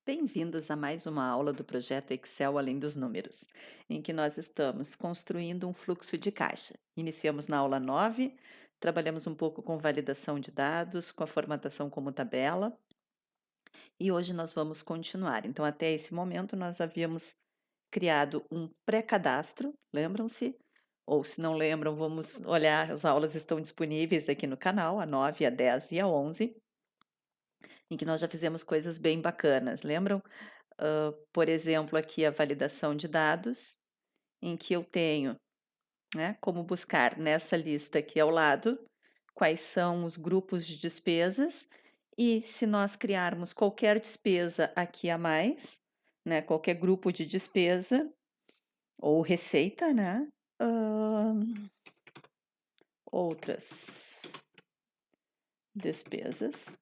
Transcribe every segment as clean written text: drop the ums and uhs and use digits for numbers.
Bem-vindos a mais uma aula do projeto Excel Além dos Números, em que nós estamos construindo um fluxo de caixa. Iniciamos na aula 9, trabalhamos um pouco com validação de dados, com a formatação como tabela, e hoje nós vamos continuar. Então, até esse momento, nós havíamos criado um pré-cadastro, lembram-se? Ou se não lembram, vamos olhar, as aulas estão disponíveis aqui no canal, a 9, a 10 e a 11, em que nós já fizemos coisas bem bacanas, lembram? Por exemplo, aqui a validação de dados, em que eu tenho, né, como buscar nessa lista aqui ao lado quais são os grupos de despesas e se nós criarmos qualquer despesa aqui a mais, né, qualquer grupo de despesa ou receita, né, outras despesas,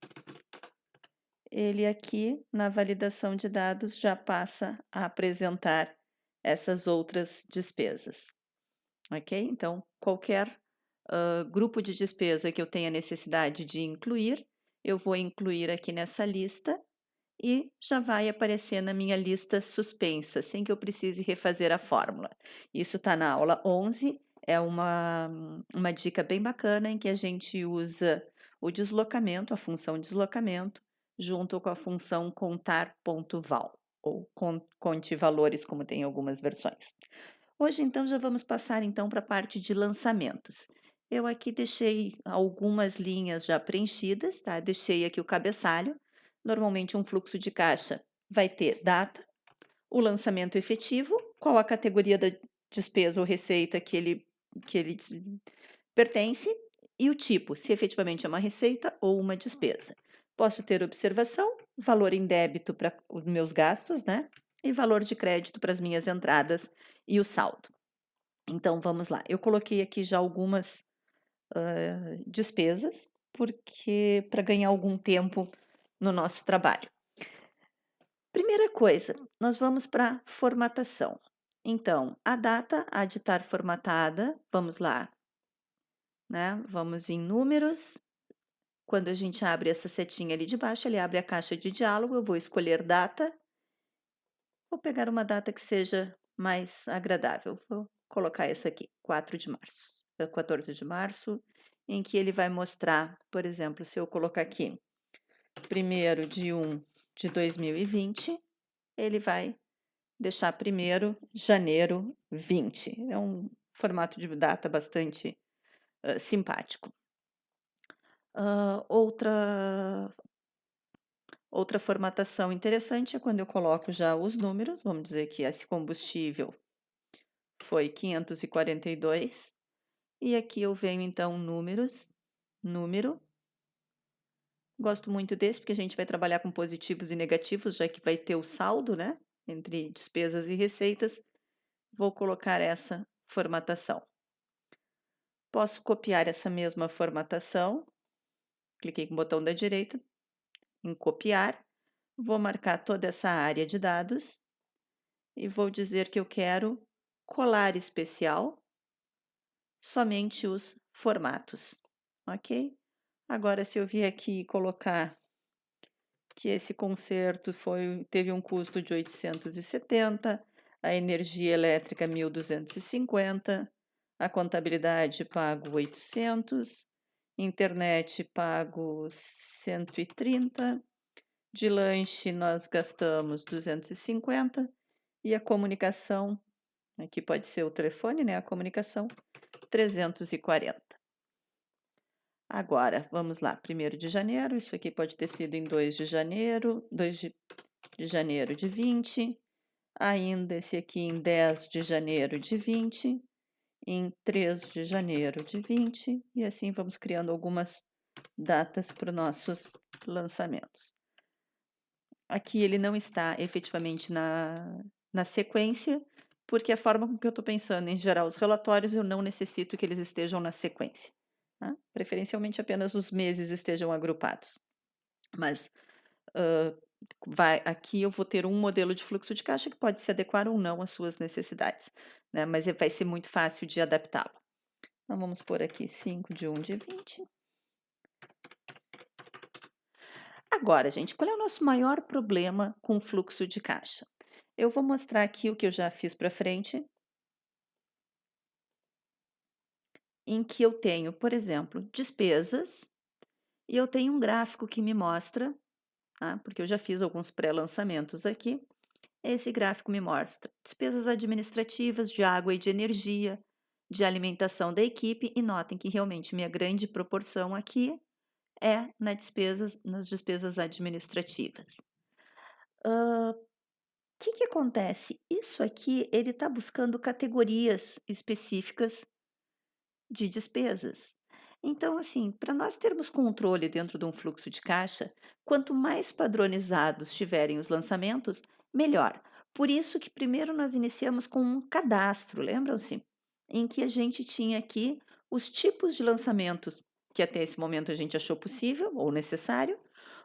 ele aqui na validação de dados já passa a apresentar essas outras despesas, ok? Então, qualquer grupo de despesa que eu tenha necessidade de incluir, eu vou incluir aqui nessa lista e já vai aparecer na minha lista suspensa, sem que eu precise refazer a fórmula. Isso está na aula 11, é uma dica bem bacana em que a gente usa o deslocamento, a função deslocamento, junto com a função contar.val, ou conte valores, como tem em algumas versões. Hoje, então, já vamos passar então para a parte de lançamentos. Eu aqui deixei algumas linhas já preenchidas, tá? Deixei aqui o cabeçalho. Normalmente um fluxo de caixa vai ter data, o lançamento efetivo, qual a categoria da despesa ou receita que ele pertence e o tipo, se efetivamente é uma receita ou uma despesa. Posso ter observação, valor em débito para os meus gastos, né? E valor de crédito para as minhas entradas e o saldo. Então vamos lá. Eu coloquei aqui já algumas despesas, porque para ganhar algum tempo no nosso trabalho. Primeira coisa, nós vamos para formatação. Então, a data há de estar formatada, vamos lá, né? Vamos em números. Quando a gente abre essa setinha ali de baixo, ele abre a caixa de diálogo, eu vou escolher data. Vou pegar uma data que seja mais agradável. Vou colocar essa aqui, 4 de março, 14 de março, em que ele vai mostrar, por exemplo, se eu colocar aqui 1º de 1 de 2020, ele vai deixar 1º janeiro 20. É um formato de data bastante simpático. Outra formatação interessante é quando eu coloco já os números, vamos dizer que esse combustível foi 542, e aqui eu venho então números, número. Gosto muito desse porque a gente vai trabalhar com positivos e negativos, já que vai ter o saldo, né, entre despesas e receitas. Vou colocar essa formatação. Posso copiar essa mesma formatação, cliquei com o botão da direita, em copiar, vou marcar toda essa área de dados e vou dizer que eu quero colar especial, somente os formatos, ok? Agora, se eu vier aqui e colocar que esse conserto teve um custo de 870, a energia elétrica 1.250, a contabilidade pago 800, internet pago 130, de lanche nós gastamos 250 e a comunicação, aqui pode ser o telefone, né? A comunicação, 340. Agora, vamos lá, 1º de janeiro, isso aqui pode ter sido em 2 de janeiro, 2 de janeiro de 20, ainda esse aqui em 10 de janeiro de 20, em 3 de janeiro de 20, e assim vamos criando algumas datas para os nossos lançamentos. Aqui ele não está efetivamente na sequência, porque a forma com que eu estou pensando em gerar os relatórios, eu não necessito que eles estejam na sequência. Tá? Preferencialmente apenas os meses estejam agrupados. Mas aqui eu vou ter um modelo de fluxo de caixa que pode se adequar ou não às suas necessidades, né? Mas vai ser muito fácil de adaptá-lo. Então vamos pôr aqui 5 de 1 de 20. Agora, gente, qual é o nosso maior problema com o fluxo de caixa? Eu vou mostrar aqui o que eu já fiz para frente, em que eu tenho, por exemplo, despesas, e eu tenho um gráfico que me mostra, tá? Porque eu já fiz alguns pré-lançamentos aqui. Esse gráfico me mostra despesas administrativas de água e de energia, de alimentação da equipe, e notem que realmente minha grande proporção aqui é nas despesas administrativas. O que acontece? Isso aqui, ele está buscando categorias específicas de despesas. Então, assim, para nós termos controle dentro de um fluxo de caixa, quanto mais padronizados tiverem os lançamentos, melhor. Por isso que primeiro nós iniciamos com um cadastro, lembram-se? Em que a gente tinha aqui os tipos de lançamentos que até esse momento a gente achou possível ou necessário,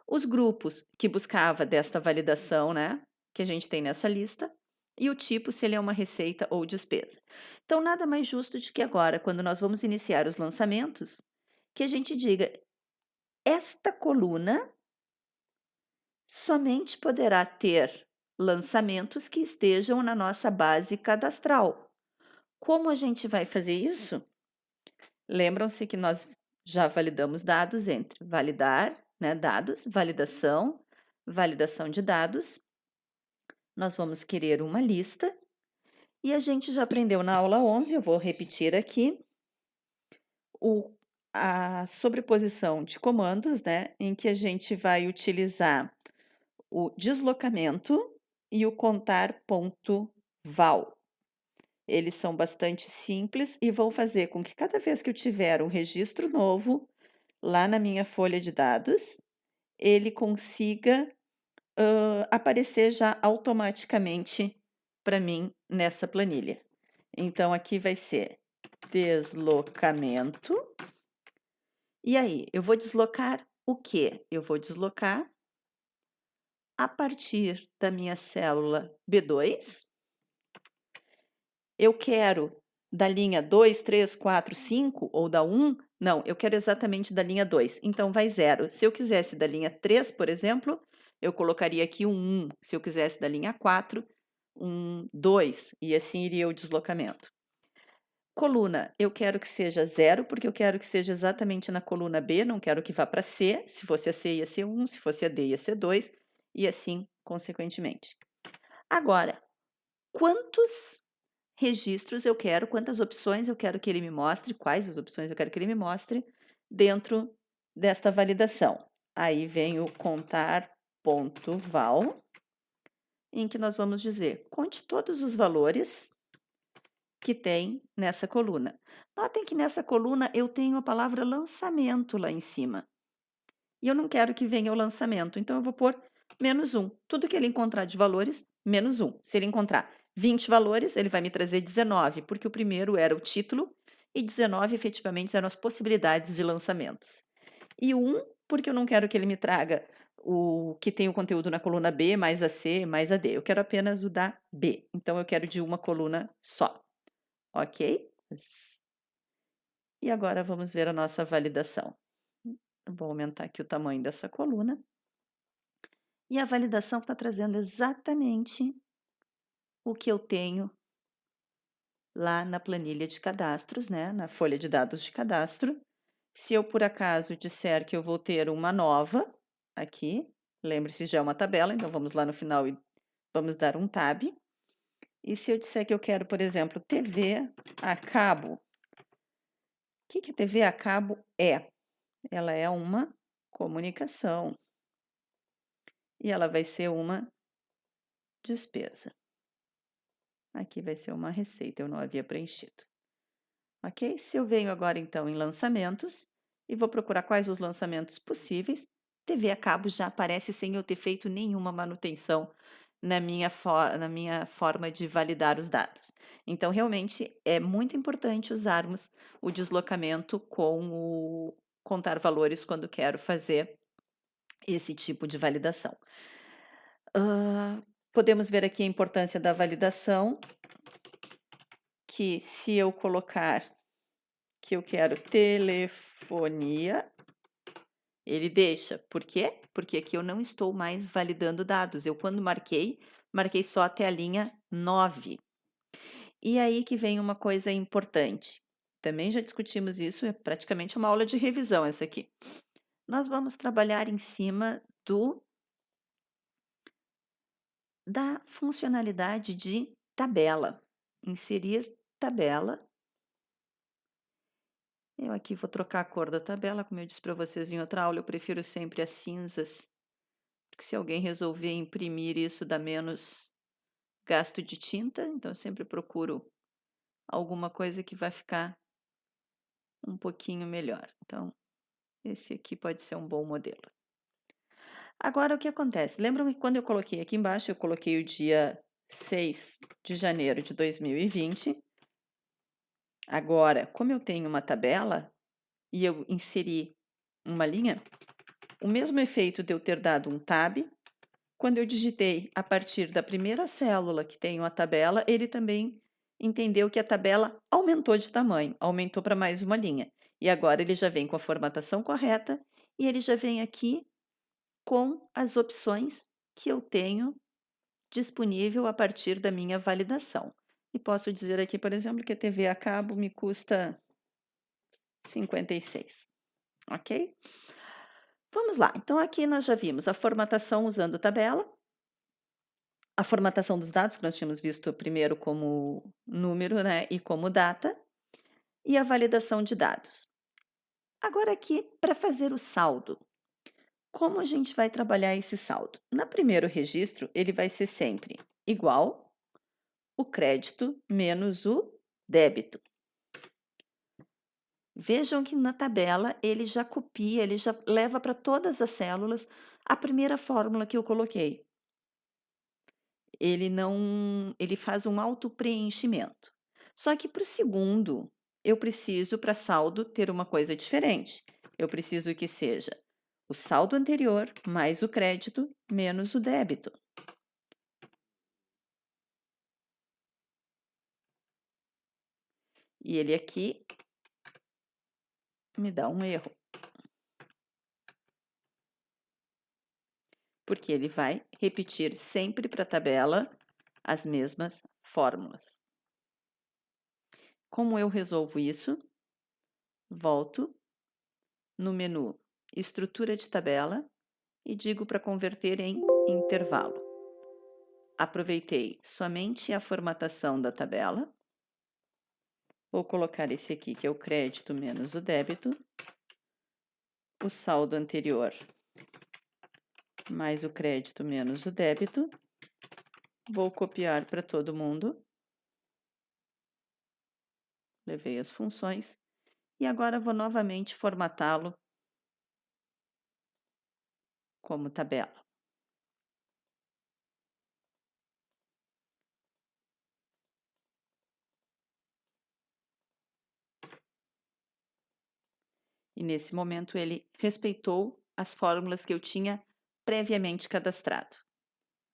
os grupos que buscava desta validação, né, que a gente tem nessa lista, e o tipo se ele é uma receita ou despesa. Então, nada mais justo de que agora, quando nós vamos iniciar os lançamentos, que a gente diga: esta coluna somente poderá ter lançamentos que estejam na nossa base cadastral. Como a gente vai fazer isso? Lembram-se que nós já validamos dados entre validar, né, dados, validação, validação de dados. Nós vamos querer uma lista e a gente já aprendeu na aula 11, eu vou repetir aqui, a sobreposição de comandos, né, em que a gente vai utilizar o deslocamento e o contar ponto val. Eles são bastante simples e vão fazer com que cada vez que eu tiver um registro novo lá na minha folha de dados, ele consiga aparecer já automaticamente para mim nessa planilha. Então, aqui vai ser deslocamento. E aí, eu vou deslocar o quê? Eu vou deslocar a partir da minha célula B2. Eu quero da linha 2, 3, 4, 5 ou da 1? Não, eu quero exatamente da linha 2. Então, vai 0. Se eu quisesse da linha 3, por exemplo, eu colocaria aqui um 1. Se eu quisesse da linha 4, um 2. E assim iria o deslocamento. Coluna, eu quero que seja 0, porque eu quero que seja exatamente na coluna B, não quero que vá para C. Se fosse a C, ia ser 1, se fosse a D, ia ser 2, e assim consequentemente. Agora, quantos registros eu quero, quantas opções eu quero que ele me mostre, quais as opções eu quero que ele me mostre dentro desta validação? Aí vem o contar ponto val, em que nós vamos dizer, conte todos os valores que tem nessa coluna. Notem que nessa coluna eu tenho a palavra lançamento lá em cima. E eu não quero que venha o lançamento, então eu vou pôr -1. Tudo que ele encontrar de valores, -1. Se ele encontrar 20 valores, ele vai me trazer 19, porque o primeiro era o título e 19 efetivamente eram as possibilidades de lançamentos. E 1, porque eu não quero que ele me traga o que tem o conteúdo na coluna B, mais a C, mais a D. Eu quero apenas o da B. Então, eu quero de uma coluna só. Ok? E agora vamos ver a nossa validação. Vou aumentar aqui o tamanho dessa coluna. E a validação está trazendo exatamente o que eu tenho lá na planilha de cadastros, né? Na folha de dados de cadastro. Se eu, por acaso, disser que eu vou ter uma nova aqui, lembre-se, já é uma tabela, então vamos lá no final e vamos dar um tab. E se eu disser que eu quero, por exemplo, TV a cabo, o que TV a cabo é? Ela é uma comunicação e ela vai ser uma despesa. Aqui vai ser uma receita, eu não havia preenchido. Ok? Se eu venho agora, então, em lançamentos e vou procurar quais os lançamentos possíveis, TV a cabo já aparece sem eu ter feito nenhuma manutenção na minha forma de validar os dados. Então, realmente, é muito importante usarmos o deslocamento com o contar valores quando quero fazer esse tipo de validação. Podemos ver aqui a importância da validação, que se eu colocar que eu quero telefonia, Ele deixa. Por quê? Porque aqui eu não estou mais validando dados. Eu, quando marquei só até a linha 9. E aí que vem uma coisa importante. Também já discutimos isso, é praticamente uma aula de revisão essa aqui. Nós vamos trabalhar em cima da funcionalidade de tabela. Inserir tabela. Eu aqui vou trocar a cor da tabela, como eu disse para vocês em outra aula, eu prefiro sempre as cinzas, porque se alguém resolver imprimir isso dá menos gasto de tinta, então eu sempre procuro alguma coisa que vai ficar um pouquinho melhor. Então, esse aqui pode ser um bom modelo. Agora, o que acontece? Lembram que quando eu coloquei aqui embaixo, eu coloquei o dia 6 de janeiro de 2020. Agora, como eu tenho uma tabela e eu inseri uma linha, o mesmo efeito de eu ter dado um tab, quando eu digitei a partir da primeira célula que tem a tabela, ele também entendeu que a tabela aumentou de tamanho, aumentou para mais uma linha. E agora ele já vem com a formatação correta e ele já vem aqui com as opções que eu tenho disponível a partir da minha validação. E posso dizer aqui, por exemplo, que a TV a cabo me custa 56, ok? Vamos lá, então aqui nós já vimos a formatação usando tabela, a formatação dos dados, que nós tínhamos visto primeiro como número, né, e como data, e a validação de dados. Agora aqui, para fazer o saldo, como a gente vai trabalhar esse saldo? No primeiro registro, ele vai ser sempre igual o crédito menos o débito. Vejam que na tabela ele já copia, ele já leva para todas as células a primeira fórmula que eu coloquei. Ele faz um auto-preenchimento. Só que para o segundo, eu preciso, para saldo, ter uma coisa diferente. Eu preciso que seja o saldo anterior mais o crédito menos o débito. E ele aqui me dá um erro. Porque ele vai repetir sempre para a tabela as mesmas fórmulas. Como eu resolvo isso? Volto no menu Estrutura de tabela e digo para converter em intervalo. Aproveitei somente a formatação da tabela. Vou colocar esse aqui, que é o crédito menos o débito. O saldo anterior mais o crédito menos o débito. Vou copiar para todo mundo. Levei as funções. E agora vou novamente formatá-lo como tabela. E nesse momento ele respeitou as fórmulas que eu tinha previamente cadastrado.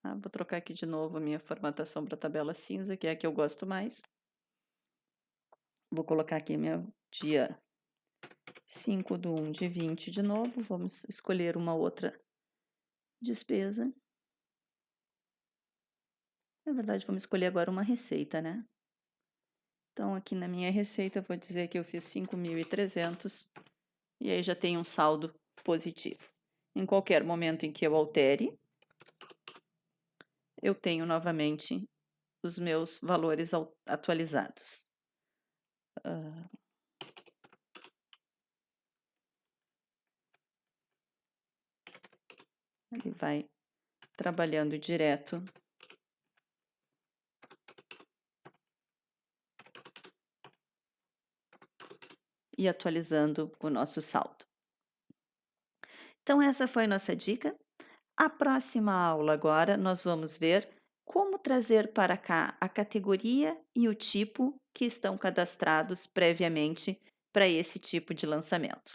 Vou trocar aqui de novo a minha formatação para a tabela cinza, que é a que eu gosto mais. Vou colocar aqui meu dia 5/1/20 de novo. Vamos escolher uma outra despesa. Na verdade, vamos escolher agora uma receita, né? Então, aqui na minha receita, eu vou dizer que eu fiz 5.300 e aí já tem um saldo positivo. Em qualquer momento em que eu altere, eu tenho novamente os meus valores atualizados. Ele vai trabalhando direto e atualizando o nosso saldo. Então, essa foi a nossa dica. A próxima aula agora nós vamos ver como trazer para cá a categoria e o tipo que estão cadastrados previamente para esse tipo de lançamento.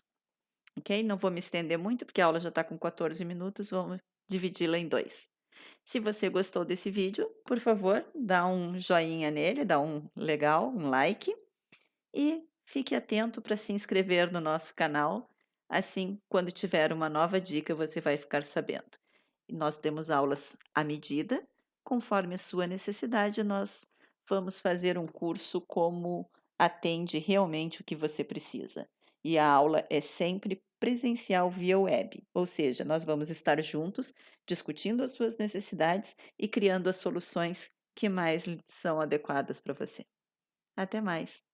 Ok? Não vou me estender muito porque a aula já está com 14 minutos, vamos dividi-la em 2. Se você gostou desse vídeo, por favor, dá um joinha nele, dá um legal, um like e fique atento para se inscrever no nosso canal. Assim, quando tiver uma nova dica, você vai ficar sabendo. E nós temos aulas à medida, conforme a sua necessidade, nós vamos fazer um curso como atende realmente o que você precisa. E a aula é sempre presencial via web, ou seja, nós vamos estar juntos discutindo as suas necessidades e criando as soluções que mais são adequadas para você. Até mais!